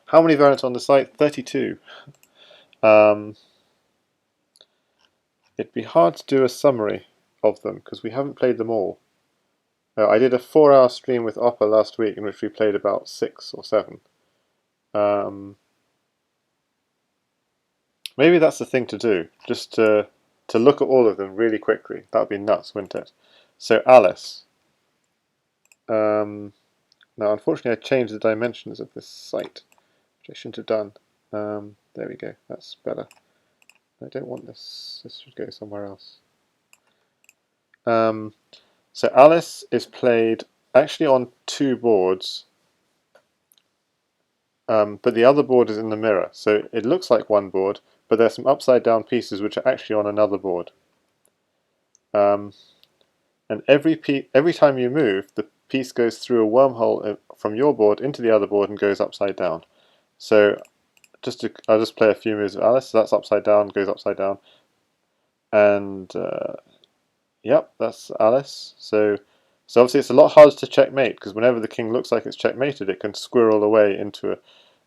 How many variants on the site? 32. Um, it'd be hard to do a summary of them because we haven't played them all. I did a 4-hour stream with Oppa last week in which we played about 6 or 7. Maybe that's the thing to do, just to look at all of them really quickly. That would be nuts, wouldn't it? So Alice. Now, unfortunately, I changed the dimensions of this site, which I shouldn't have done. There we go. That's better. I don't want this. This should go somewhere else. So Alice is played actually on 2 boards, but the other board is in the mirror. So it looks like one board, but there's some upside down pieces which are actually on another board. And every time you move, the piece goes through a wormhole from your board into the other board and goes upside down. So I'll just play a few moves of Alice. So that's upside down, goes upside down, and yep, that's Alice. So obviously it's a lot harder to checkmate because whenever the king looks like it's checkmated, it can squirrel away into a.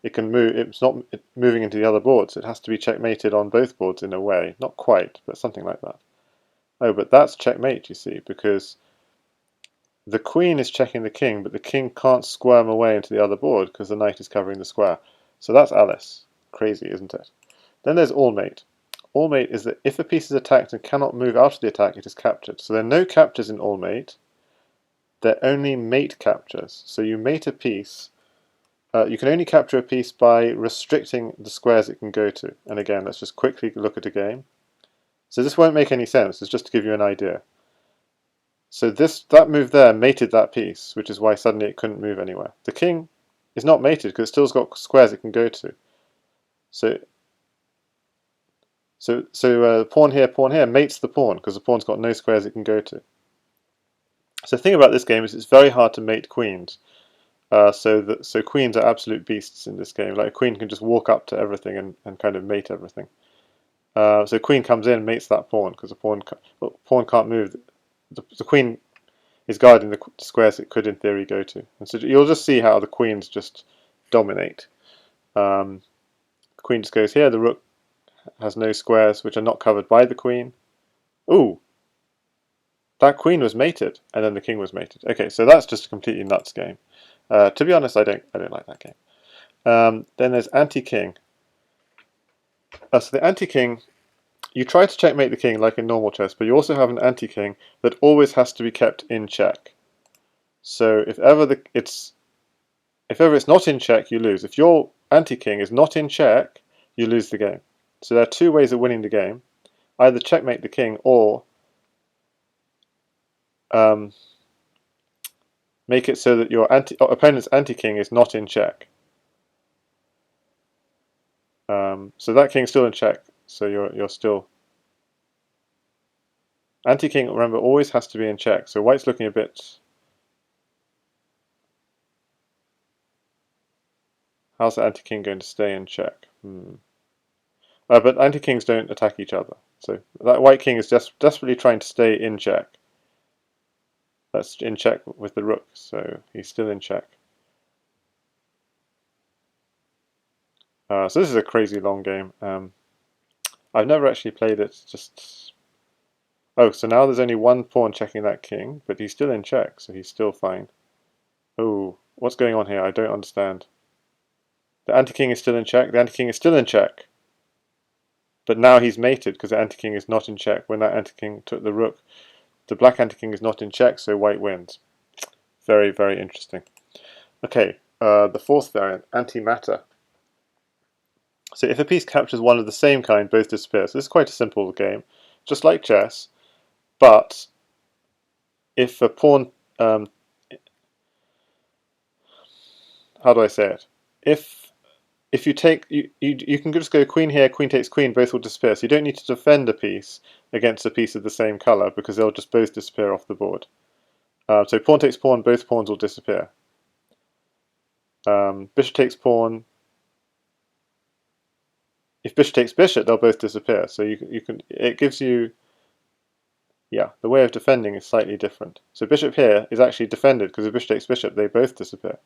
It can move. It's not moving into the other boards. It has to be checkmated on both boards in a way. Not quite, but something like that. Oh, but that's checkmate, you see, because the queen is checking the king, but the king can't squirm away into the other board because the knight is covering the square. So that's Alice. Crazy, isn't it? Then there's Allmate. Allmate is that if a piece is attacked and cannot move out of the attack, it is captured. So there are no captures in Allmate. They're only mate captures. So you mate a piece. You can only capture a piece by restricting the squares it can go to. And again, let's just quickly look at a game. So this won't make any sense. It's just to give you an idea. So that move there mated that piece, which is why suddenly it couldn't move anywhere. The king is not mated because it still's got squares it can go to. So pawn here mates the pawn because the pawn's got no squares it can go to. So the thing about this game is it's very hard to mate queens. So queens are absolute beasts in this game. Like a queen can just walk up to everything and kind of mate everything. So queen comes in, mates that pawn because the pawn can't move. The queen is guarding the squares it could in theory go to. And so you'll just see how the queens just dominate. The queen just goes here, the rook has no squares which are not covered by the queen. Ooh! That queen was mated, and then the king was mated. Okay, so that's just a completely nuts game. To be honest, I don't like that game. Then there's anti-king. So the anti-king, you try to checkmate the king like in normal chess, but you also have an anti-king that always has to be kept in check. So if ever it's not in check, you lose. If your anti-king is not in check, you lose the game. So there are 2 ways of winning the game: either checkmate the king or make it so that your opponent's anti-king is not in check. So that king's still in check. So you're still anti-king. Remember, always has to be in check. So white's looking a bit. How's the anti-king going to stay in check? But anti-kings don't attack each other. So that white king is just desperately trying to stay in check. That's in check with the rook, so he's still in check. So this is a crazy long game. I've never actually played it. Oh, so now there's only one pawn checking that king, but he's still in check, so he's still fine. Oh, what's going on here? I don't understand. The anti-king is still in check. The anti-king is still in check. But now he's mated because the anti-king is not in check. When that anti-king took the rook, the black anti-king is not in check, so white wins. Very, very interesting. Okay, the 4th variant, Antimatter. So if a piece captures one of the same kind, both disappear. So this is quite a simple game, just like chess, but if a pawn... how do I say it? If you take... You can just go queen here, queen takes queen, both will disappear. So you don't need to defend a piece against a piece of the same colour because they'll just both disappear off the board. So pawn takes pawn, both pawns will disappear. Bishop takes pawn. If bishop takes bishop, they'll both disappear. So you can. It gives you. Yeah, the way of defending is slightly different. So bishop here is actually defended because if bishop takes bishop, they both disappear.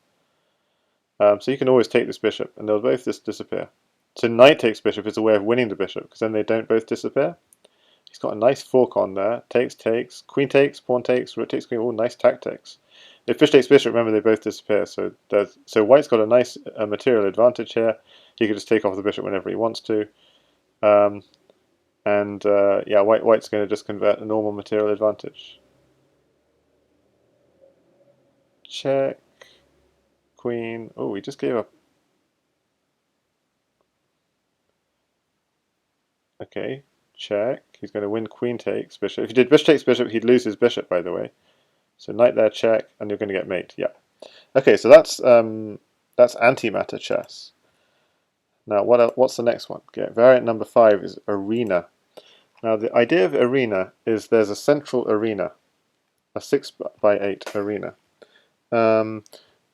So you can always take this bishop, and they'll both just disappear. So knight takes bishop is a way of winning the bishop, because then they don't both disappear. He's got a nice fork on there. Takes, takes, queen takes, pawn takes, rook takes, queen. Oh, nice tactics. If bishop takes bishop, remember they both disappear. So white's got a nice material advantage here. He could just take off the bishop whenever he wants to. Yeah, white's going to just convert a normal material advantage. Check. Queen. Oh, he just gave up. Okay, check. He's going to win queen takes bishop. If he did bishop takes bishop, he'd lose his bishop, by the way. So knight there, check, and you're going to get mate. Yeah. Okay, so that's antimatter chess. Now, what's the next one? Okay, variant number 5 is arena. Now, the idea of arena is there's a central arena, a 6x8 arena.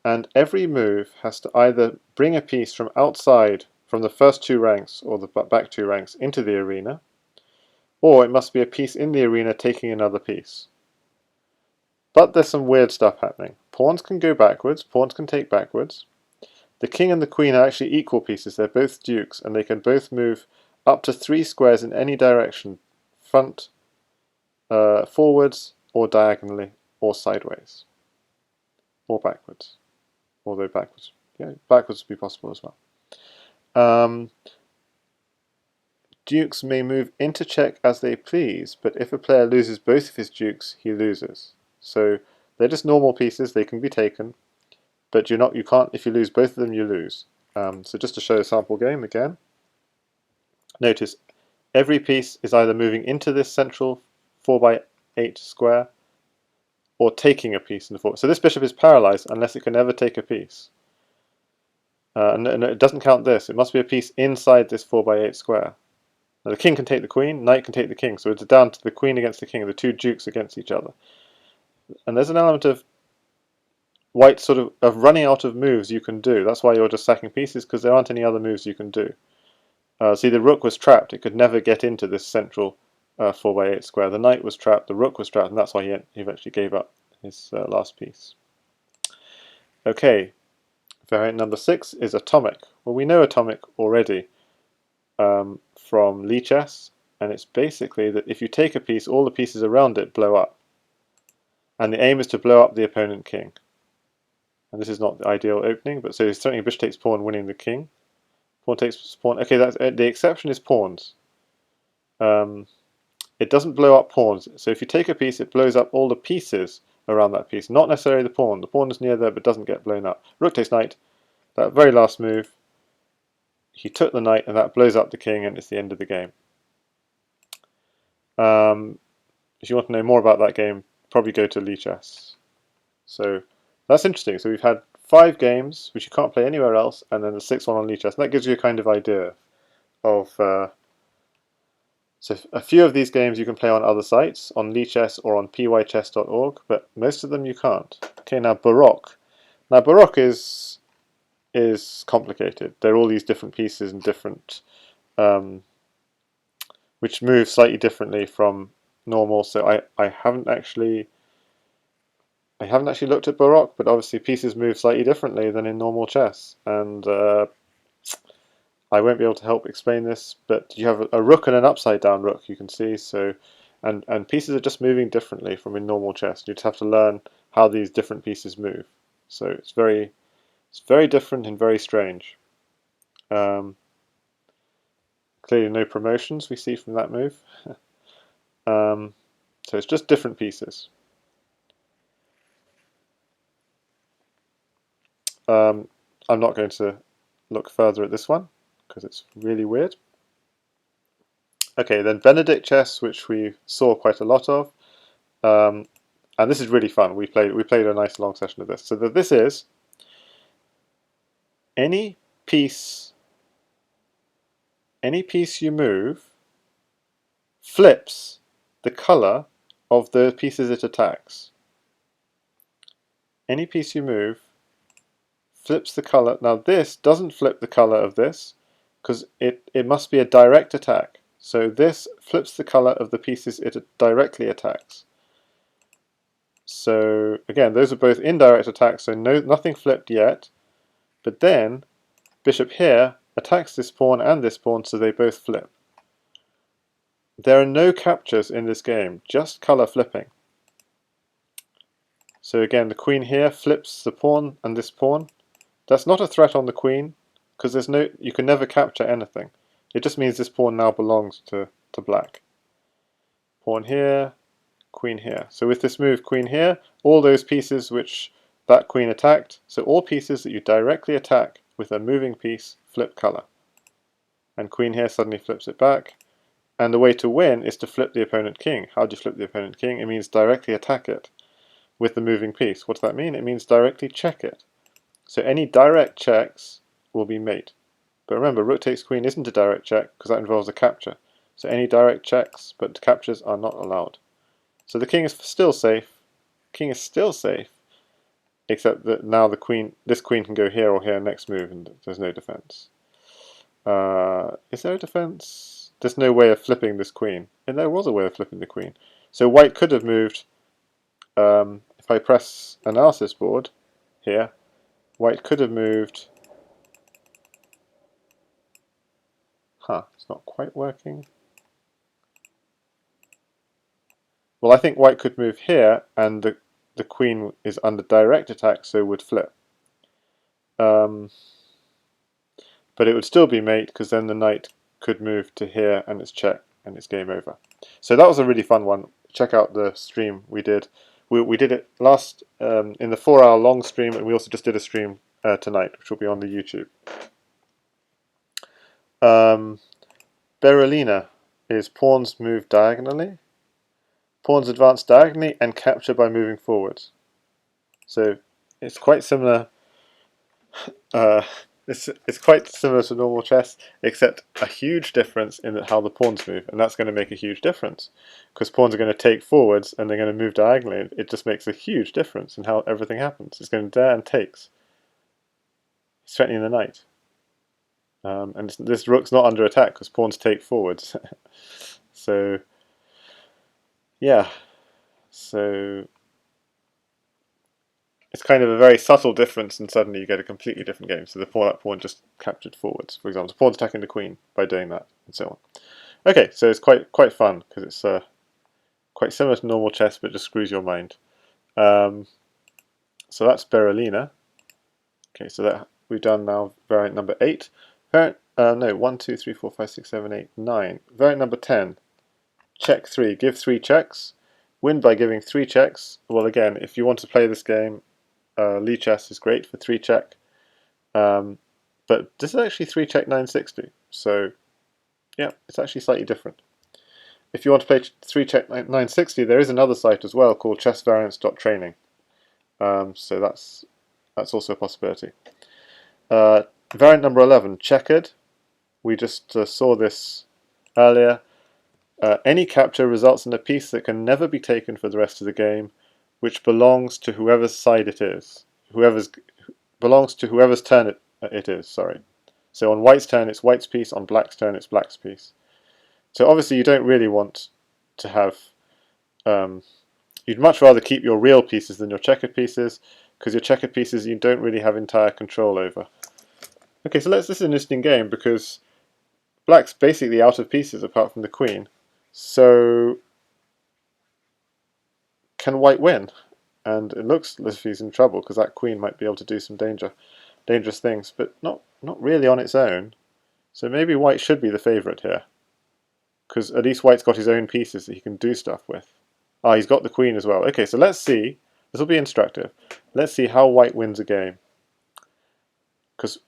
And every move has to either bring a piece from outside, from the first 2 ranks or the back 2 ranks into the arena, or it must be a piece in the arena taking another piece. But there's some weird stuff happening. Pawns can go backwards, pawns can take backwards. The king and the queen are actually equal pieces, they're both dukes, and they can both move up to 3 squares in any direction, front, forwards, or diagonally, or sideways, or backwards. Although backwards would be possible as well. Dukes may move into check as they please, but if a player loses both of his dukes, he loses. So they're just normal pieces, they can be taken, but you can't, if you lose both of them, you lose. So just to show a sample game again, notice every piece is either moving into this central 4x8 square or taking a piece in the forward. So this bishop is paralyzed unless it can ever take a piece. And it doesn't count this, it must be a piece inside this 4x8 square. Now the king can take the queen, knight can take the king, so it's down to the queen against the king, the 2 dukes against each other. And there's an element of white sort of running out of moves you can do. That's why you're just sacking pieces, because there aren't any other moves you can do. See, the rook was trapped, it could never get into this central 4x8 square. The knight was trapped, the rook was trapped, and that's why he eventually gave up his last piece. Okay, variant number 6 is atomic. Well, we know atomic already from lichess, and it's basically that if you take a piece, all the pieces around it blow up. And the aim is to blow up the opponent king. And this is not the ideal opening, but so certainly bishop takes pawn, winning the king. Pawn takes pawn. Okay, that's the exception is pawns. It doesn't blow up pawns. So if you take a piece, it blows up all the pieces around that piece, not necessarily the pawn. The pawn is near there, but doesn't get blown up. Rook takes knight. That very last move, he took the knight, and that blows up the king, and it's the end of the game. If you want to know more about that game, probably go to lichess. So that's interesting. So we've had 5 games which you can't play anywhere else, and then the 6th one on lichess. And that gives you a kind of idea of. So a few of these games you can play on other sites, on lichess or on vchess.org, but most of them you can't. Okay, now Baroque. Now Baroque is complicated. There are all these different pieces and different, which move slightly differently from normal. So I haven't actually looked at Baroque, but obviously pieces move slightly differently than in normal chess, and I won't be able to help explain this. But you have a rook and an upside down rook, you can see. So, and pieces are just moving differently from in normal chess. You just have to learn how these different pieces move. So it's very different and very strange. Clearly, no promotions we see from that move. So it's just different pieces. I'm not going to look further at this one because it's really weird. Okay, then Benedict chess, which we saw quite a lot of, and this is really fun. We played a nice long session of this. So this is any piece you move flips the color of the pieces it attacks. Any piece you move flips the color. Now this doesn't flip the color of this because it must be a direct attack. So this flips the color of the pieces it directly attacks. So again, those are both indirect attacks, so nothing flipped yet. But then bishop here attacks this pawn and this pawn, so they both flip. There are no captures in this game, just colour flipping. So again, the queen here flips the pawn and this pawn. That's not a threat on the queen, because you can never capture anything. It just means this pawn now belongs to black. Pawn here, queen here. So with this move, queen here, all those pieces which that queen attacked, so all pieces that you directly attack with a moving piece flip colour. And queen here suddenly flips it back. And the way to win is to flip the opponent king. How do you flip the opponent king? It means directly attack it with the moving piece. What does that mean? It means directly check it. So any direct checks will be mate. But remember, rook takes queen isn't a direct check because that involves a capture. So any direct checks but captures are not allowed. So the king is still safe. King is still safe, except that now this queen can go here or here next move, and there's no defense. Is there a defense? There's no way of flipping this queen. And there was a way of flipping the queen. So white could have moved, if I press analysis board here, white could have moved, it's not quite working. Well, I think white could move here, and the queen is under direct attack, so would flip. But it would still be mate, because then the knight could move to here, and it's check, and it's game over. So that was a really fun one. Check out the stream we did. We did it last in the 4-hour long stream, and we also just did a stream tonight, which will be on the YouTube. Elina is pawns move diagonally. Pawns advance diagonally and capture by moving forwards. So it's quite similar. It's quite similar to normal chess, except a huge difference in how the pawns move, and that's going to make a huge difference because pawns are going to take forwards and they're going to move diagonally. It just makes a huge difference in how everything happens. It's going there and takes. It's threatening the knight, and this rook's not under attack because pawns take forwards. So yeah, so it's kind of a very subtle difference, and suddenly you get a completely different game. So the pawn just captured forwards, for example. The pawn's attacking the queen by doing that, and so on. Okay, so it's quite fun because it's quite similar to normal chess, but just screws your mind. So that's Elina. Okay, so that we've done now variant number 8. Variant 1, 2, 3, 4, 5, 6, 7, 8, 9. Variant number 10. Check 3. Give 3 checks. Win by giving 3 checks. Well, again, if you want to play this game, Lichess is great for 3 check, but this is actually 3 check 960, so yeah, it's actually slightly different. If you want to play 3 check 960, there is another site as well called chessvariants.training, so that's also a possibility. Variant number 11, Checkered. We just saw this earlier. Any capture results in a piece that can never be taken for the rest of the game, which belongs to whoever's side it is. Belongs to whoever's turn it is, sorry. So on white's turn it's white's piece, on black's turn it's black's piece. So obviously you don't really want to have, you'd much rather keep your real pieces than your checkered pieces, because your checkered pieces you don't really have entire control over. Okay, so this is an interesting game because black's basically out of pieces apart from the queen. So can white win? And it looks as if he's in trouble because that queen might be able to do some dangerous things, but not really on its own. So maybe white should be the favourite here, because at least white's got his own pieces that he can do stuff with. Ah, he's got the queen as well. Okay, so let's see. This will be instructive. Let's see how white wins a game, because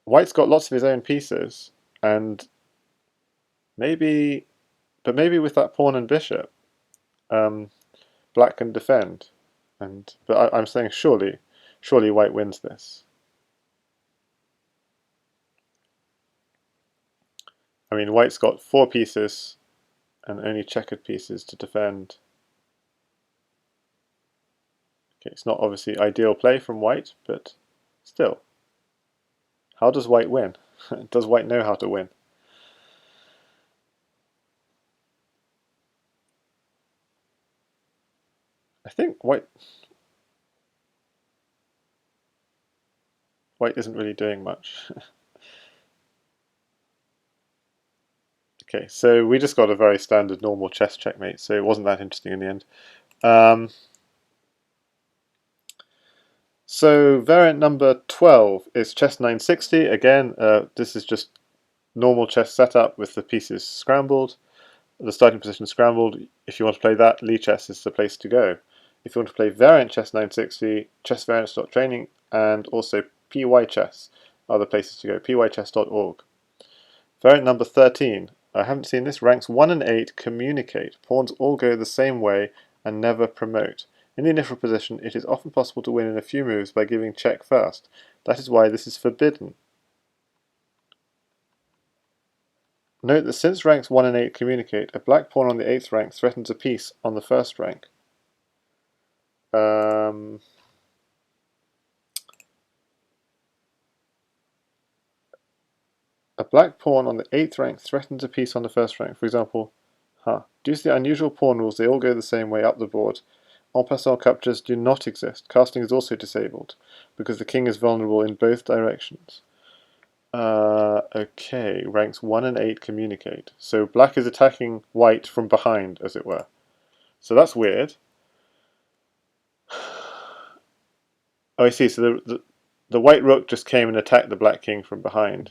white's got lots of his own pieces, and maybe with that pawn and bishop, black can defend. But I'm saying surely white wins this. I mean, white's got 4 pieces and only checkered pieces to defend. Okay, it's not obviously ideal play from white, but still. How does white win? Does white know how to win? I think white... White isn't really doing much. Okay, so we just got a very standard normal chess checkmate, so it wasn't that interesting in the end. So variant number 12 is chess 960. Again, this is just normal chess setup with the pieces scrambled, the starting position scrambled. If you want to play that, lichess is the place to go. If you want to play variant chess 960, chessvariants.training and also pychess are the places to go, pychess.org. Variant number 13, I haven't seen this, ranks 1 and 8 communicate. Pawns all go the same way and never promote. In the initial position, it is often possible to win in a few moves by giving check first. That is why this is forbidden. Note that since ranks 1 and 8 communicate, a black pawn on the 8th rank threatens a piece on the 1st rank. A black pawn on the 8th rank threatens a piece on the 1st rank. For example, due to the unusual pawn rules, they all go the same way up the board. En passant captures do not exist. Casting is also disabled, because the king is vulnerable in both directions. Okay, ranks 1 and 8 communicate. So black is attacking white from behind, as it were. So that's weird. Oh, I see. So the white rook just came and attacked the black king from behind.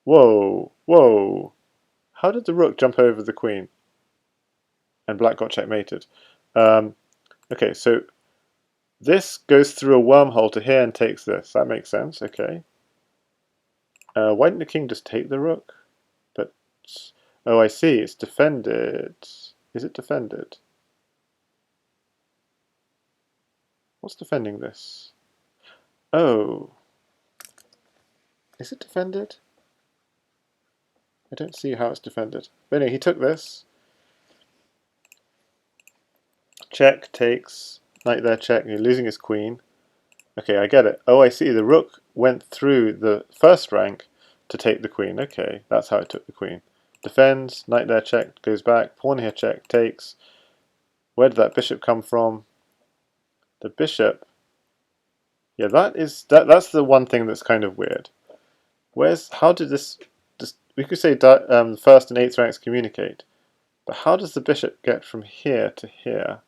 Whoa, whoa. How did the rook jump over the queen? And black got checkmated. Okay, so this goes through a wormhole to here and takes this. That makes sense, okay. Why didn't the king just take the rook? But, oh, I see, it's defended. Is it defended? What's defending this? Oh. Is it defended? I don't see how it's defended. But anyway, he took this. Check, takes, knight there, check, you're losing his queen. Okay, I get it. Oh, I see, the rook went through the 1st rank to take the queen. Okay, that's how it took the queen. Defends, knight there, check, goes back, pawn here, check, takes. Where did that bishop come from? The bishop. Yeah, that's the one thing that's kind of weird. How did this we could say 1st and 8th ranks communicate, but how does the bishop get from here to here?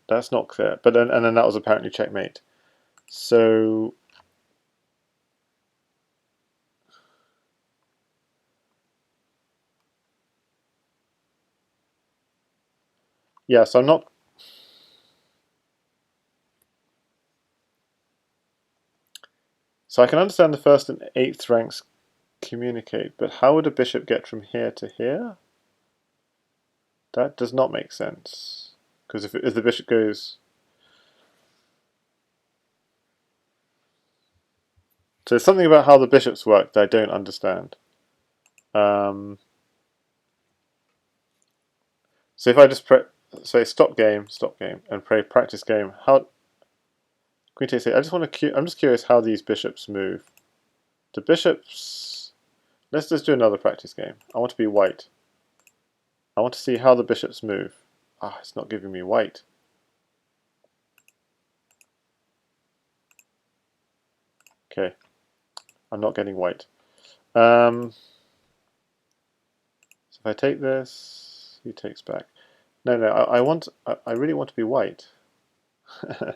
That's not clear. But then that was apparently checkmate. So yeah, so I'm not. So I can understand the 1st and 8th ranks communicate, but how would a bishop get from here to here? That does not make sense. Because if the bishop goes... So there's something about how the bishops work that I don't understand. So if I just say stop game, and pray practice game, how... Queen takes 8. I'm just curious how these bishops move. The bishops... Let's just do another practice game. I want to be white. I want to see how the bishops move. It's not giving me white. Okay, I'm not getting white. So if I take this, he takes back. No, I really want to be white. I'm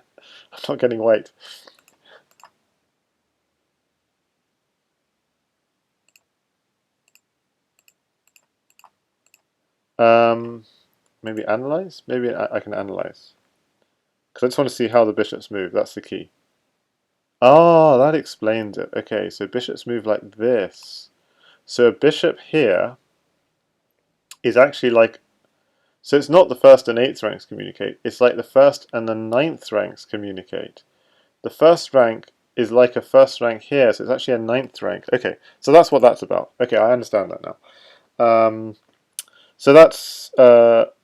not getting white. Maybe analyze? Maybe I can analyze. Because I just want to see how the bishops move. That's the key. Oh, that explains it. Okay, so bishops move like this. So a bishop here is actually like... So it's not the 1st and 8th ranks communicate. It's like the 1st and the 9th ranks communicate. The 1st rank is like a 1st rank here, so it's actually a 9th rank. Okay, so that's what that's about. Okay, I understand that now. So that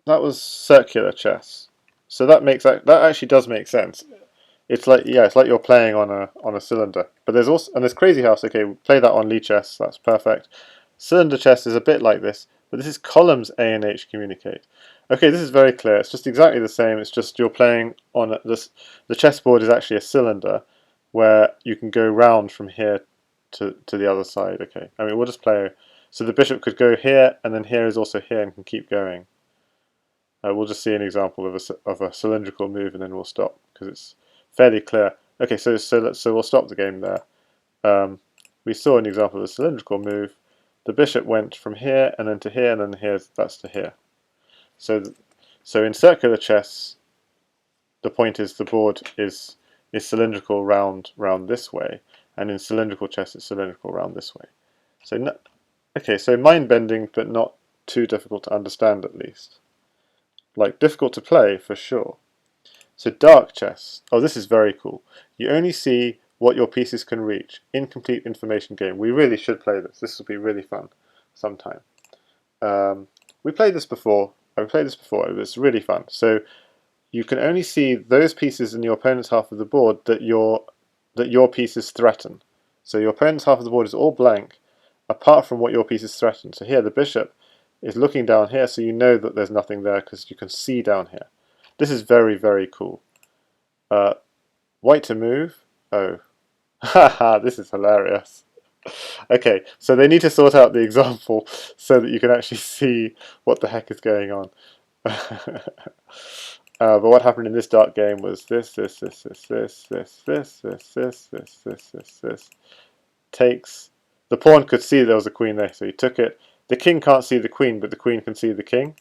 was circular chess. So that actually does make sense. It's like you're playing on a cylinder. But there's Crazy House. Okay, play that on lichess. That's perfect. Cylinder chess is a bit like this. but this is columns A and H communicate. Okay, this is very clear. It's just exactly the same. It's just you're playing on this. The chessboard is actually a cylinder where you can go round from here to the other side. Okay, I mean we'll just play. So the bishop could go here, and then here is also here, and can keep going. We'll just see an example of a cylindrical move, and then we'll stop because it's fairly clear. Okay, so we'll stop the game there. We saw an example of a cylindrical move. The bishop went from here and then to here and then here. That's to here. So in circular chess, the point is the board is cylindrical round this way, and in cylindrical chess, it's cylindrical round this way. So no, okay, so mind bending, but not too difficult to understand at least. Like difficult to play for sure. So dark chess. Oh, this is very cool. You only see what your pieces can reach. Incomplete information game. We really should play this. This will be really fun sometime. We played this before. It was really fun. So you can only see those pieces in your opponent's half of the board that your pieces threaten. So your opponent's half of the board is all blank, apart from what your pieces threaten. So here the bishop is looking down here, so you know that there's nothing there because you can see down here. This is very, very cool. White to move. Oh, haha, this is hilarious. Okay, so they need to sort out the example so that you can actually see what the heck is going on. But what happened in this dark game was this takes. The pawn could see there was a queen there, so he took it. The king can't see the queen, but the queen can see the king.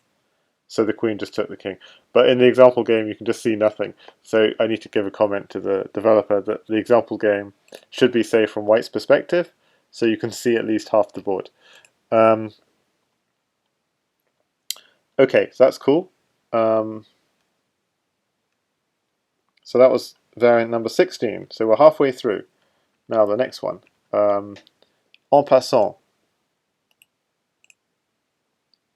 So the queen just took the king. But in the example game, you can just see nothing. So I need to give a comment to the developer that the example game should be, say, from white's perspective, so you can see at least half the board. Okay, so that's cool. So that was variant number 16. So we're halfway through. Now the next one. En passant.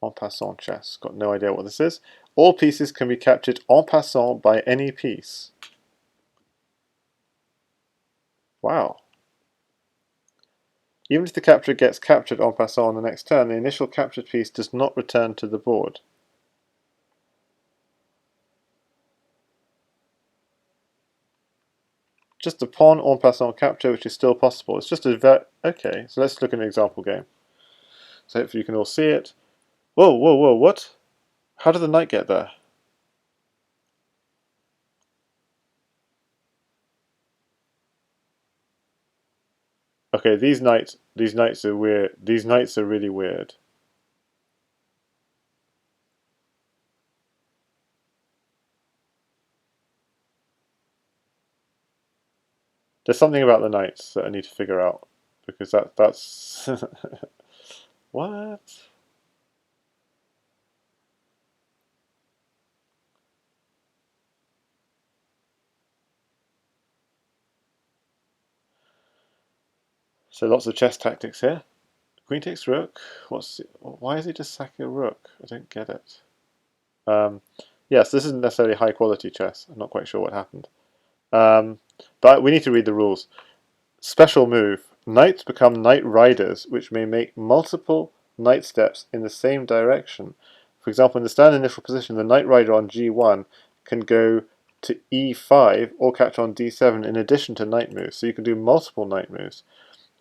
En passant chess. Got no idea what this is. All pieces can be captured en passant by any piece. Wow. Even if the capture gets captured en passant on the next turn, the initial captured piece does not return to the board. Just a pawn en passant capture, which is still possible. It's just a okay, so let's look at an example game. So hopefully you can all see it. Whoa, whoa, whoa, what? How did the knight get there? Okay, these knights are weird. These knights are really weird. There's something about the knights that I need to figure out, because that's what? So lots of chess tactics here. Queen takes rook. Why is he just sacking a rook? I don't get it. Yes, this isn't necessarily high quality chess. I'm not quite sure what happened. But we need to read the rules. Special move. Knights become knight riders, which may make multiple knight steps in the same direction. For example, in the stand initial position, the knight rider on g1 can go to e5 or catch on d7 in addition to knight moves. So you can do multiple knight moves.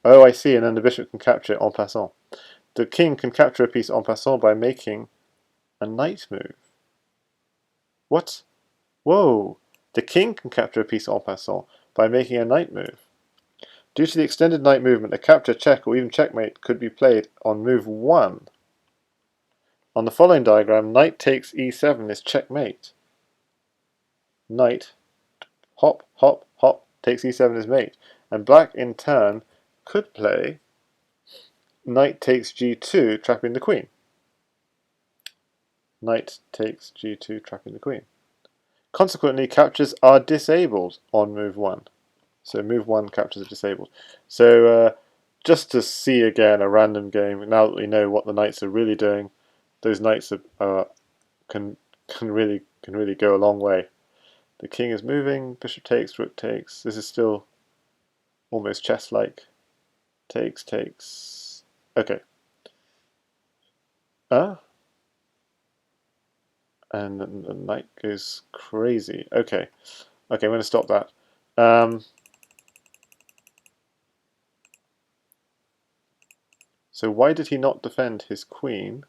Oh, I see, and then the bishop can capture it en passant. The king can capture a piece en passant by making a knight move. What? Whoa! The king can capture a piece en passant by making a knight move. Due to the extended knight movement, a capture, check, or even checkmate could be played on move 1. On the following diagram, knight takes e7 is checkmate. Knight, hop, hop, hop, takes e7 is mate. And black, in turn, could play knight takes g2, trapping the queen. Knight takes g2, trapping the queen. Consequently, captures are disabled on move 1. So move 1 captures are disabled. So just to see again a random game, now that we know what the knights are really doing, those knights can really go a long way. The king is moving, bishop takes, rook takes. This is still almost chess-like. Takes, takes. Okay. And then the knight goes crazy. Okay, I'm going to stop that. So why did he not defend his queen?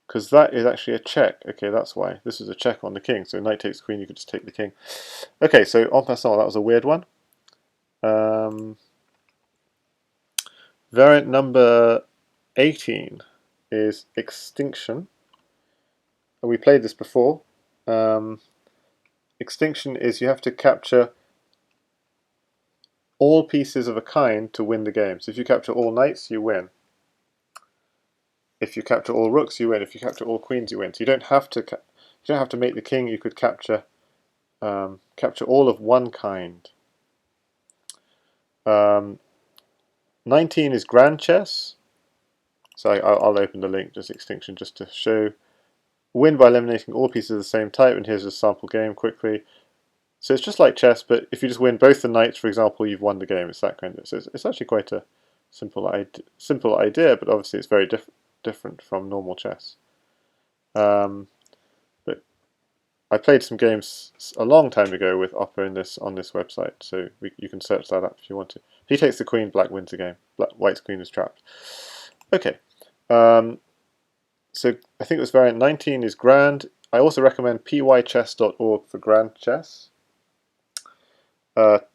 Because that is actually a check. Okay, that's why. This is a check on the king. So knight takes queen, you could just take the king. Okay, so en passant, that was a weird one. Variant number 18 is Extinction. We played this before. Extinction is you have to capture all pieces of a kind to win the game. So if you capture all knights, you win. If you capture all rooks, you win. If you capture all queens, you win. So you don't have to make the king. You could capture all of one kind. 19 is Grand Chess. So I'll open the link, just Extinction, just to show. Win by eliminating all pieces of the same type, and here's a sample game quickly. So it's just like chess, but if you just win both the knights, for example, you've won the game. It's that kind of. So it's actually quite a simple idea, but obviously it's very different from normal chess. But I played some games a long time ago with Opera on this website, so you can search that up if you want to. If he takes the queen, black wins the game. White's queen is trapped. Okay. So I think it was variant 19 is grand. I also recommend pychess.org for grand chess.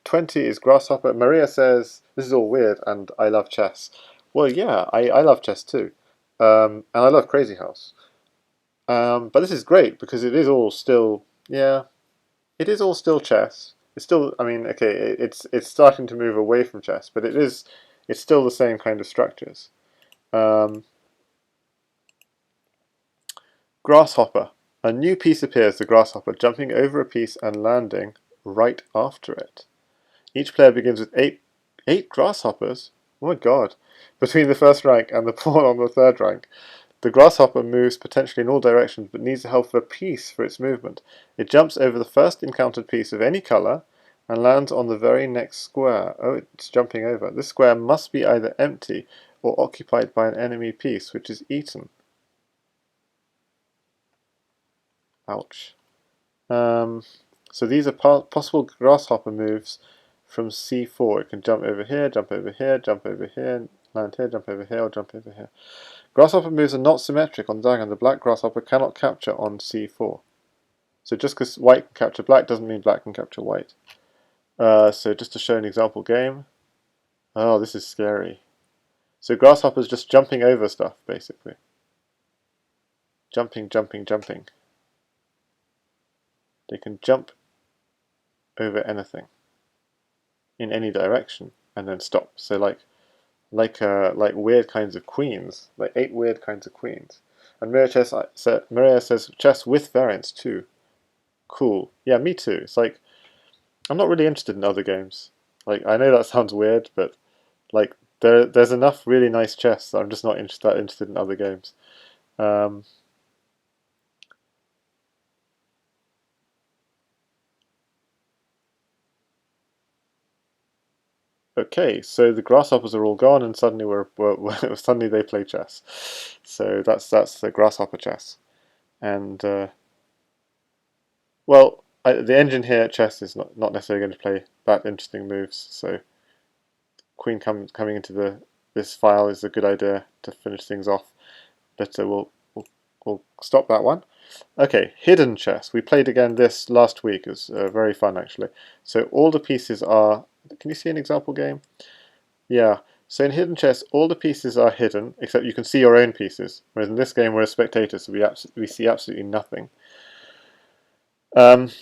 20 is Grasshopper. Maria says, this is all weird and I love chess. Well, yeah, I love chess too. And I love Crazy House. But this is great because it is all still, yeah, it is all still chess. It's still, I mean, okay, it's starting to move away from chess, but it's still the same kind of structures. Grasshopper. A new piece appears, the grasshopper, jumping over a piece and landing right after it. Each player begins with eight grasshoppers. Oh my god. Between the first rank and the pawn on the third rank. The grasshopper moves potentially in all directions, but needs the help of a piece for its movement. It jumps over the first encountered piece of any colour and lands on the very next square. Oh, it's jumping over. This square must be either empty or occupied by an enemy piece, which is eaten. Ouch. So these are possible grasshopper moves from c4. It can jump over here, jump over here, jump over here, land here, jump over here, or jump over here. Grasshopper moves are not symmetric on the diagram. The black grasshopper cannot capture on c4. So just because white can capture black doesn't mean black can capture white. So just to show an example game. Oh, this is scary. So grasshopper's just jumping over stuff, basically. Jumping, jumping, jumping. They can jump over anything in any direction and then stop. So like weird kinds of queens, like 8 weird kinds of queens. And Maria says chess with variants too. Cool. Yeah, me too. It's like I'm not really interested in other games. Like I know that sounds weird, but like there's enough really nice chess that I'm just not interested in other games. Okay, so the grasshoppers are all gone, and suddenly suddenly they play chess. So that's the grasshopper chess, and well, the engine here at chess is not necessarily going to play that interesting moves. So queen coming into this file is a good idea to finish things off. But we'll stop that one. Okay, hidden chess. We played again this last week. It was very fun actually. So all the pieces are. Can you see an example game? Yeah. So in hidden chess, all the pieces are hidden, except you can see your own pieces. Whereas in this game, we're a spectator, so we see absolutely nothing. And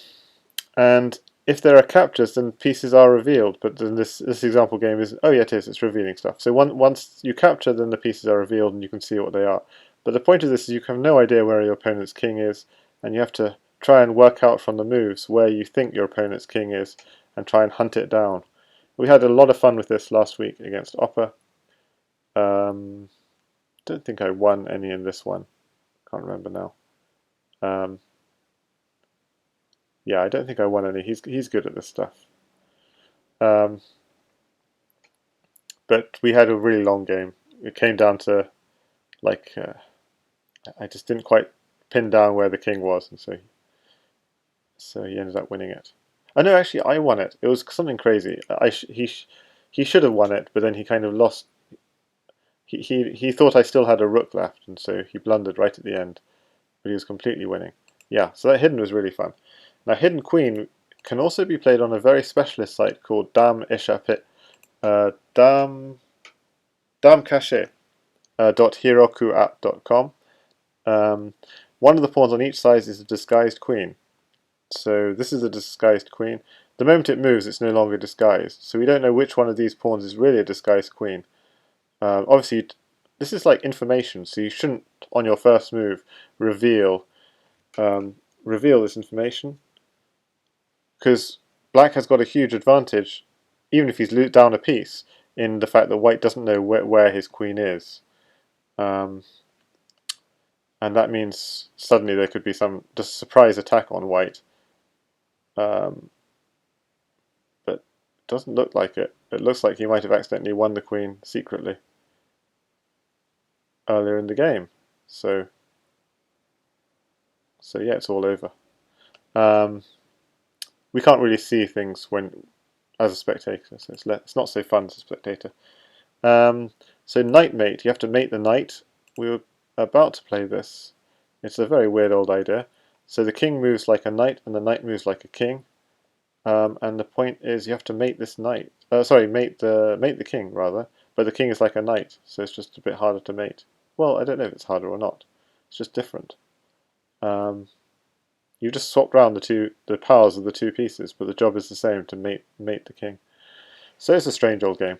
if there are captures, then pieces are revealed. But then this example game is, oh yeah, it is. It's revealing stuff. So once you capture, then the pieces are revealed, and you can see what they are. But the point of this is you have no idea where your opponent's king is, and you have to try and work out from the moves where you think your opponent's king is, and try and hunt it down. We had a lot of fun with this last week against Opera. Don't think I won any in this one. Can't remember now. Yeah, I don't think I won any. He's good at this stuff. But we had a really long game. It came down to like I just didn't quite pin down where the king was, and so he ended up winning it. Oh no, actually I won it. It was something crazy. He should have won it, but then he kind of lost. He thought I still had a rook left, and so he blundered right at the end. But he was completely winning. Yeah, so that hidden was really fun. Now, hidden queen can also be played on a very specialist site called Dame Échappée, Dame Caché .herokuapp.com. One of the pawns on each side is a disguised queen. So this is a disguised queen. The moment it moves, it's no longer disguised. So we don't know which one of these pawns is really a disguised queen. Obviously, this is like information, so you shouldn't, on your first move, reveal this information, because black has got a huge advantage, even if he's down a piece, in the fact that white doesn't know where his queen is. And that means suddenly there could be some just surprise attack on white. But it doesn't look like it. It looks like he might have accidentally won the queen secretly earlier in the game. So yeah, it's all over. We can't really see things when as a spectator, so it's not so fun as a spectator. So knight mate, you have to mate the knight. We were about to play this. It's a very weird old idea. So the king moves like a knight, and the knight moves like a king. And the point is, you have to mate this knight. Mate the king rather. But the king is like a knight, so it's just a bit harder to mate. Well, I don't know if it's harder or not. It's just different. You just swapped around the powers of the two pieces, but the job is the same, to mate the king. So it's a strange old game.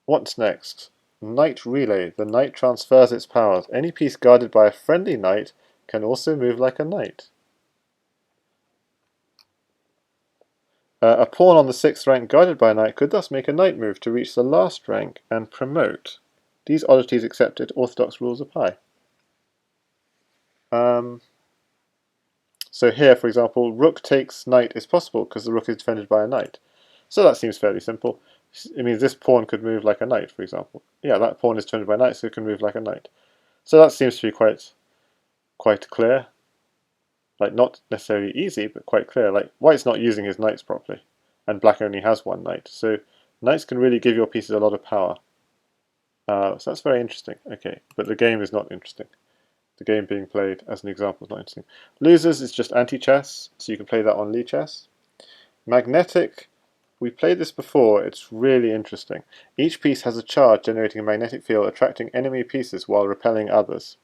What's next? Knight relay. The knight transfers its powers. Any piece guarded by a friendly knight can also move like a knight. A pawn on the 6th rank guarded by a knight could thus make a knight move to reach the last rank and promote. These oddities accepted, orthodox rules apply. So here, for example, rook takes knight is possible because the rook is defended by a knight. So that seems fairly simple. It means this pawn could move like a knight, for example. Yeah, that pawn is defended by a knight, so it can move like a knight. So that seems to be quite clear. Like, not necessarily easy, but quite clear. Like, white's not using his knights properly, and black only has one knight. So knights can really give your pieces a lot of power. So that's very interesting. Okay, but the game is not interesting. The game being played as an example is not interesting. Losers is just anti-chess, so you can play that on Lichess. Magnetic, we played this before, it's really interesting. Each piece has a charge generating a magnetic field attracting enemy pieces while repelling others.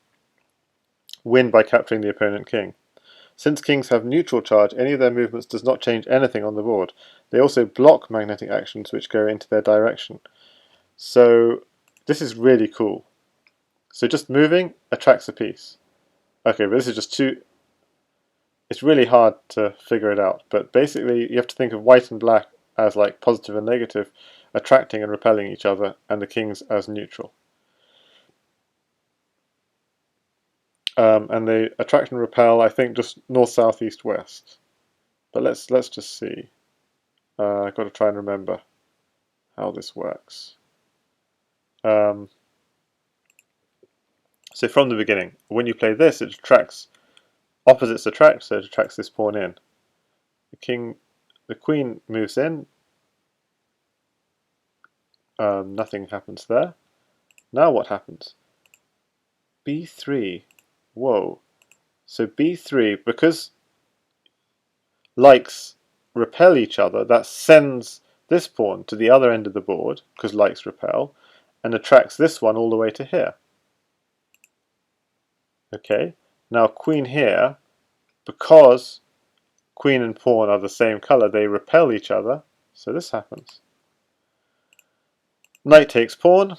Win by capturing the opponent king. Since kings have neutral charge, any of their movements does not change anything on the board. They also block magnetic actions which go into their direction. So this is really cool. So just moving attracts a piece. Okay, but this is just too... It's really hard to figure it out, but basically you have to think of white and black as like positive and negative, attracting and repelling each other, and the kings as neutral. And they attract and repel, I think, just north, south, east, west. But let's just see. I've got to try and remember how this works. So from the beginning, when you play this, it attracts, opposites attract, so it attracts this pawn in. The queen moves in. Nothing happens there. Now what happens? b3. Whoa. So b3, because likes repel each other, that sends this pawn to the other end of the board, because likes repel, and attracts this one all the way to here. Okay, now queen here, because queen and pawn are the same color, they repel each other, so this happens. Knight takes pawn.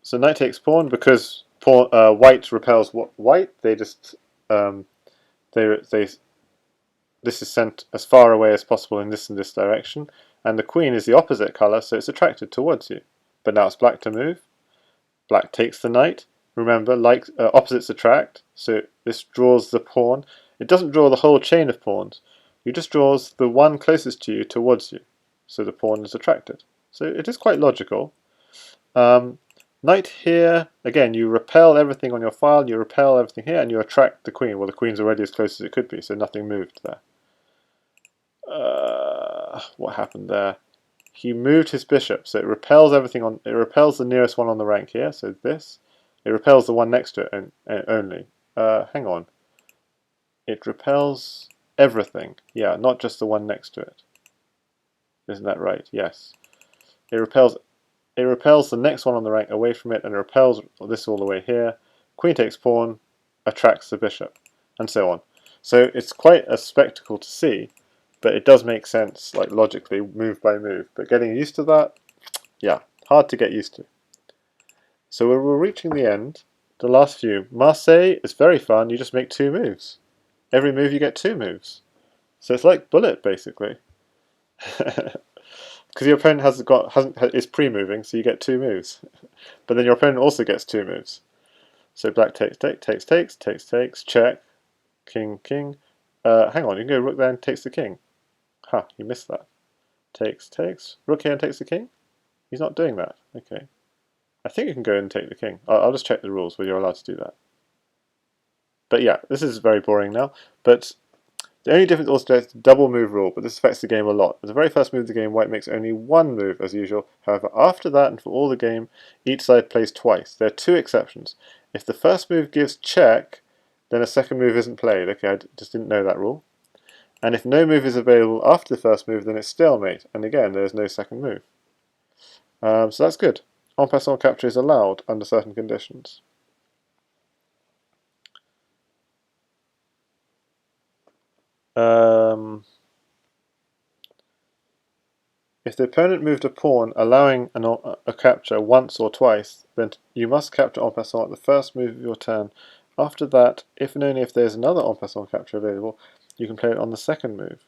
So knight takes pawn because white repels white. They just this is sent as far away as possible in this and this direction, and the queen is the opposite color, so it's attracted towards you. But now it's black to move. Black takes the knight. Remember, like opposites attract, so this draws the pawn. It doesn't draw the whole chain of pawns. It just draws the one closest to you towards you, so the pawn is attracted. So it is quite logical. Knight here, again, you repel everything on your file, you repel everything here, and you attract the queen. Well, the queen's already as close as it could be, so nothing moved there. What happened there? He moved his bishop, so it repels everything on. It repels the nearest one on the rank here, so this. It repels the one next to it only. Hang on. It repels everything. Yeah, not just the one next to it. Isn't that right? Yes. It repels the next one on the rank away from it, and it repels this all the way here. Queen takes pawn, attracts the bishop, and so on. So it's quite a spectacle to see, but it does make sense, like logically, move by move. But getting used to that, yeah, hard to get used to. So we're reaching the end. The last few. Marseille is very fun. You just make 2 moves. Every move you get 2 moves. So it's like bullet basically. Because your opponent is pre-moving, so you get 2 moves. But then your opponent also gets 2 moves. So black takes, check, king, king. Hang on, you can go rook there and takes the king. Ha, you missed that. Takes, rook here and takes the king? He's not doing that. Okay. I think you can go and take the king. I'll just check the rules where you're allowed to do that. But yeah, this is very boring now. But the only difference also is the double move rule, but this affects the game a lot. At the very first move of the game, white makes only 1 move as usual. However, after that and for all the game, each side plays twice. There are 2 exceptions. If the first move gives check, then a second move isn't played. Okay, I just didn't know that rule. And if no move is available after the first move, then it's stalemate. And again, there's no second move. So that's good. En passant capture is allowed under certain conditions. If the opponent moved a pawn allowing a capture once or twice, then you must capture en passant at the first move of your turn. After that, if and only if there is another en passant capture available, you can play it on the second move.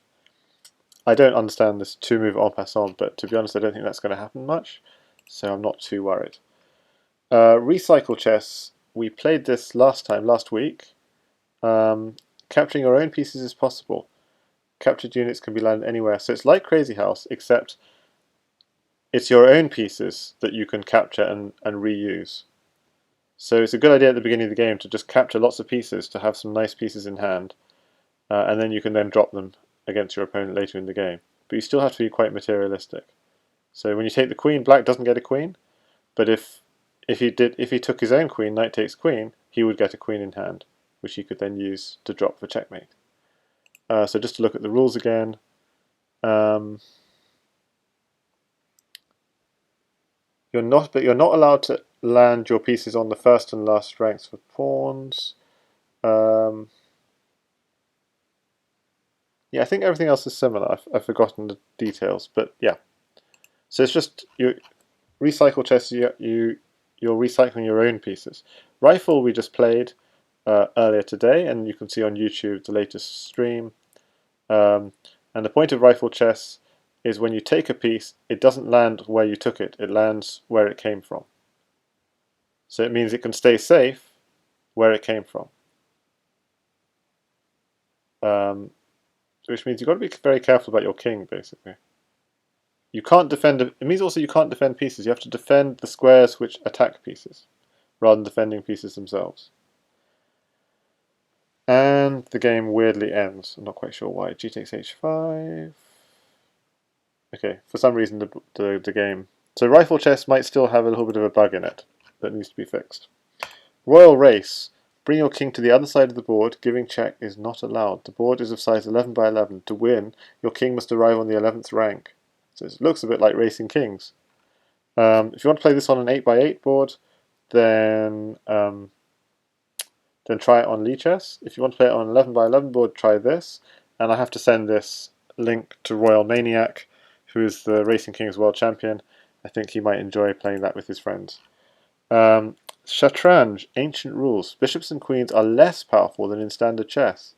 I don't understand this 2-move en passant, but to be honest, I don't think that's going to happen much, so I'm not too worried. Recycle chess. We played this last week. Capturing your own pieces is possible. Captured units can be landed anywhere, so it's like Crazy House, except it's your own pieces that you can capture and reuse. So it's a good idea at the beginning of the game to just capture lots of pieces to have some nice pieces in hand, and then you can then drop them against your opponent later in the game. But you still have to be quite materialistic. So when you take the queen, black doesn't get a queen, but if he took his own queen, knight takes queen, he would get a queen in hand, which he could then use to drop for checkmate. So just to look at the rules again. You're not allowed to land your pieces on the first and last ranks for pawns. Yeah, I think everything else is similar. I've forgotten the details, but yeah. So it's just you recycle chess. You're recycling your own pieces. Rifle we just played earlier today, and you can see on YouTube the latest stream. And the point of rifle chess is when you take a piece, it doesn't land where you took it. It lands where it came from. So it means it can stay safe where it came from. Which means you've got to be very careful about your king, basically. You can't defend. It means also you can't defend pieces. You have to defend the squares which attack pieces, rather than defending pieces themselves. And the game weirdly ends. I'm not quite sure why. G takes h5. Okay, for some reason the game. So rifle chess might still have a little bit of a bug in it that needs to be fixed. Royal race. Bring your king to the other side of the board. Giving check is not allowed. The board is of size 11 by 11. To win, your king must arrive on the 11th rank. So it looks a bit like Racing Kings. If you want to play this on an 8 by 8 board, then try it on Lichess. If you want to play it on an 11 by 11 board, try this. And I have to send this link to Royal Maniac, who is the Racing Kings World Champion. I think he might enjoy playing that with his friends. Shatranj, ancient rules. Bishops and queens are less powerful than in standard chess.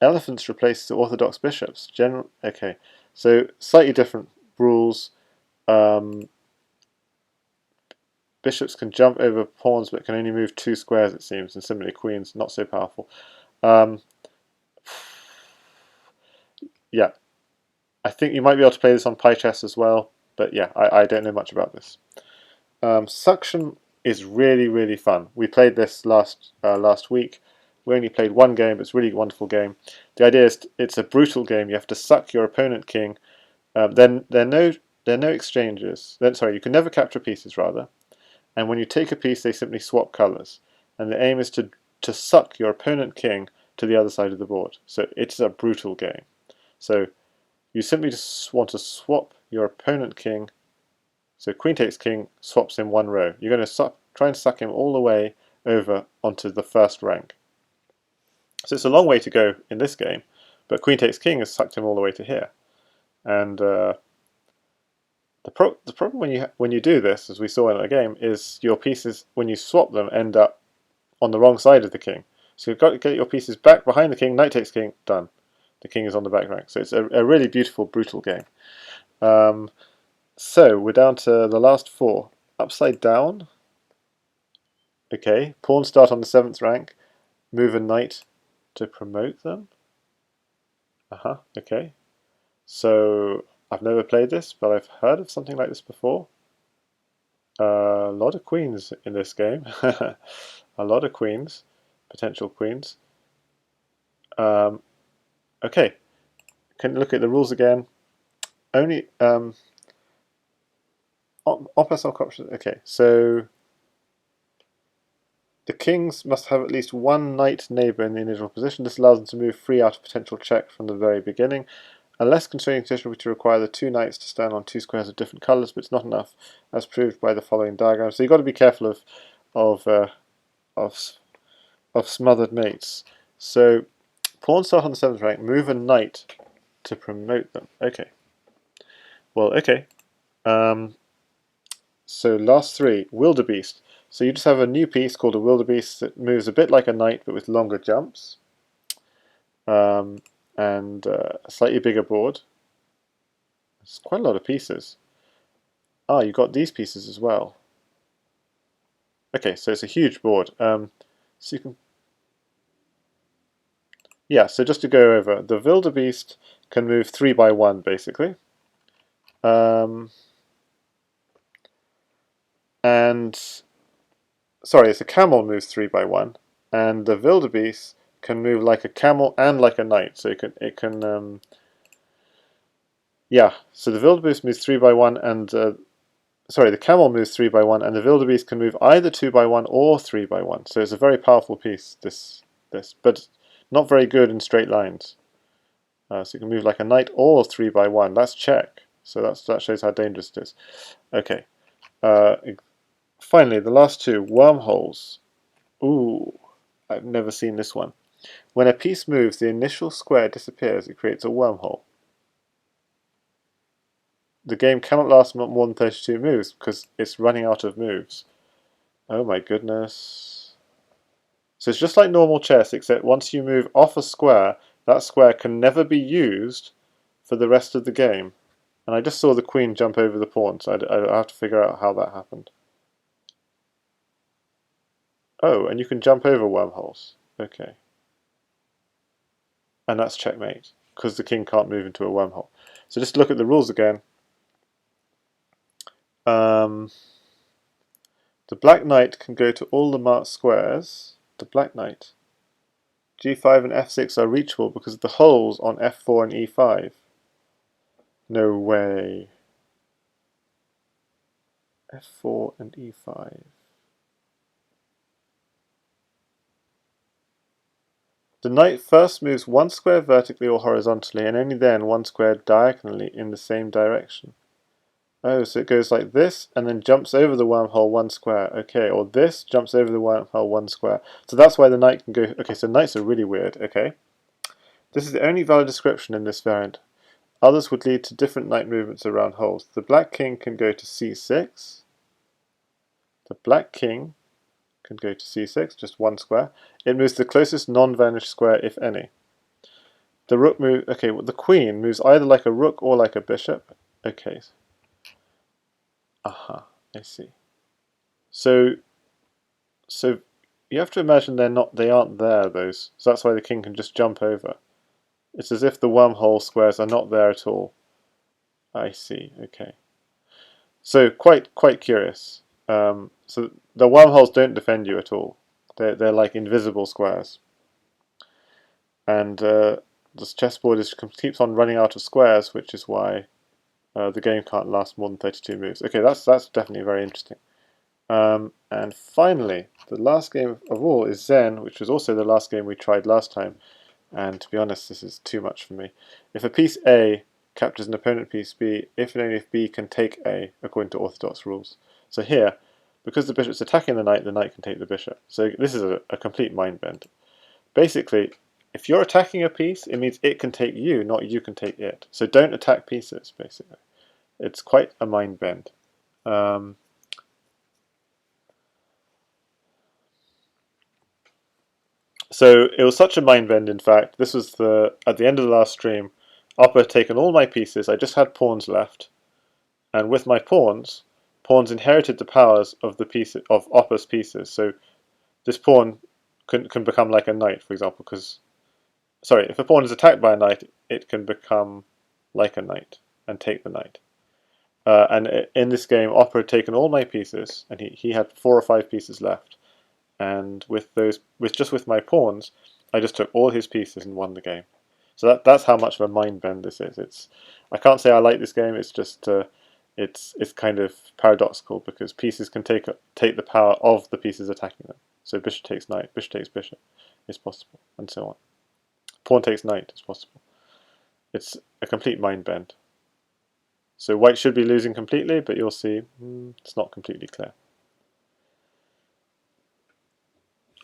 Elephants replace the orthodox bishops. Okay, so slightly different rules. Bishops can jump over pawns but can only move 2 squares, it seems, and similarly queens, not so powerful. Yeah, I think you might be able to play this on Pi Chess as well, but yeah, I don't know much about this. Suction is really, really fun. We played this last week. We only played one game, but it's a really wonderful game. The idea is it's a brutal game. You have to suck your opponent king. Then there are no exchanges. Sorry, you can never capture pieces, rather. And when you take a piece, they simply swap colours. And the aim is to suck your opponent king to the other side of the board. So it's a brutal game. So you simply just want to swap your opponent king. So queen takes king swaps in one row. You're going to try and suck him all the way over onto the first rank. So it's a long way to go in this game, but queen takes king has sucked him all the way to here. And the problem when you do this, as we saw in the game, is your pieces, when you swap them, end up on the wrong side of the king. So you've got to get your pieces back behind the king. Knight takes king, done. The king is on the back rank. So it's a really beautiful, brutal game. So we're down to the last four. Upside down. Okay, pawns start on the 7th rank. Move a knight to promote them. Okay. So I've never played this, but I've heard of something like this before. A lot of queens in this game. A lot of queens, potential queens. Okay, can look at the rules again. Only options. Okay, so the kings must have at least one knight neighbour in the initial position. This allows them to move free out of potential check from the very beginning. A less constraining position would require the two knights to stand on two squares of different colours, but it's not enough, as proved by the following diagram. So you've got to be careful of smothered mates. So pawns start on the 7th rank. Move a knight to promote them. Okay. Well, okay. So last three, Wildebeest. So you just have a new piece called a Wildebeest that moves a bit like a knight, but with longer jumps. And a slightly bigger board. It's quite a lot of pieces. Ah, you've got these pieces as well. Okay, so it's a huge board. So you can... Yeah, so just to go over, the Wildebeest can move 3 by 1, basically. And... Sorry, it's a camel moves 3 by 1. And the Wildebeest can move like a camel and like a knight. So it can yeah, so the Wildebeest moves 3 by 1 and sorry, the camel moves 3 by 1 and the Wildebeest can move either 2 by 1 or 3 by 1. So it's a very powerful piece, this, but not very good in straight lines. So you can move like a knight or 3 by 1. That's check. So that shows how dangerous it is. Okay. Finally, the last two, Wormholes. Ooh, I've never seen this one. When a piece moves, the initial square disappears. It creates a wormhole. The game cannot last more than 32 moves because it's running out of moves. Oh my goodness. So it's just like normal chess, except once you move off a square, that square can never be used for the rest of the game. And I just saw the queen jump over the pawn, so I have to figure out how that happened. Oh, and you can jump over wormholes. Okay. And that's checkmate, because the king can't move into a wormhole. So just look at the rules again. The black knight can go to all the marked squares. The black knight. G5 and F6 are reachable because of the holes on F4 and E5. No way. F4 and E5. The knight first moves one square vertically or horizontally, and only then one square diagonally in the same direction. Oh, so it goes like this, and then jumps over the wormhole one square. Okay, or this jumps over the wormhole one square. So that's why the knight can go... Okay, so knights are really weird. Okay. This is the only valid description in this variant. Others would lead to different knight movements around holes. The black king can go to C6. The black king can go to C6, just one square. It moves the closest non-vanished square, if any. The rook move... Okay, well, the queen moves either like a rook or like a bishop. Okay. Aha, I see. So you have to imagine they aren't there, those. So that's why the king can just jump over. It's as if the wormhole squares are not there at all. I see. Okay. So quite curious. So the wormholes don't defend you at all. They're like invisible squares, and this chessboard keeps on running out of squares, which is why the game can't last more than 32 moves. Okay, that's definitely very interesting. And finally, the last game of all is Zen, which was also the last game we tried last time. And to be honest, this is too much for me. If a piece A captures an opponent piece B, if and only if B can take A, according to orthodox rules. So here, because the bishop's attacking the knight can take the bishop. So this is a complete mind bend. Basically, if you're attacking a piece, it means it can take you, not you can take it. So don't attack pieces, basically. It's quite a mind bend. So it was such a mind bend, in fact. This was at the end of the last stream. Oppa had taken all my pieces, I just had pawns left. And with my pawns inherited the powers of the piece of Oppa's pieces. So this pawn can become like a knight, for example, because sorry, if a pawn is attacked by a knight, it can become like a knight and take the knight. And in this game, Oppa had taken all my pieces, and he had 4 or 5 pieces left. And with my pawns, I just took all his pieces and won the game. So that's how much of a mind bend this is. I can't say I like this game. It's just it's kind of paradoxical because pieces can take the power of the pieces attacking them. So bishop takes knight, bishop takes bishop is possible, and so on. Pawn takes knight is possible. It's a complete mind bend. So white should be losing completely, but you'll see it's not completely clear.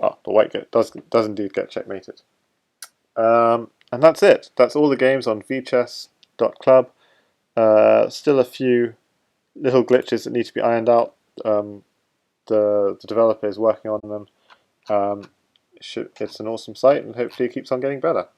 Ah, but white does indeed get checkmated. And that's it. That's all the games on vchess.club. Still a few little glitches that need to be ironed out. The developer is working on them. It's an awesome site, and hopefully it keeps on getting better.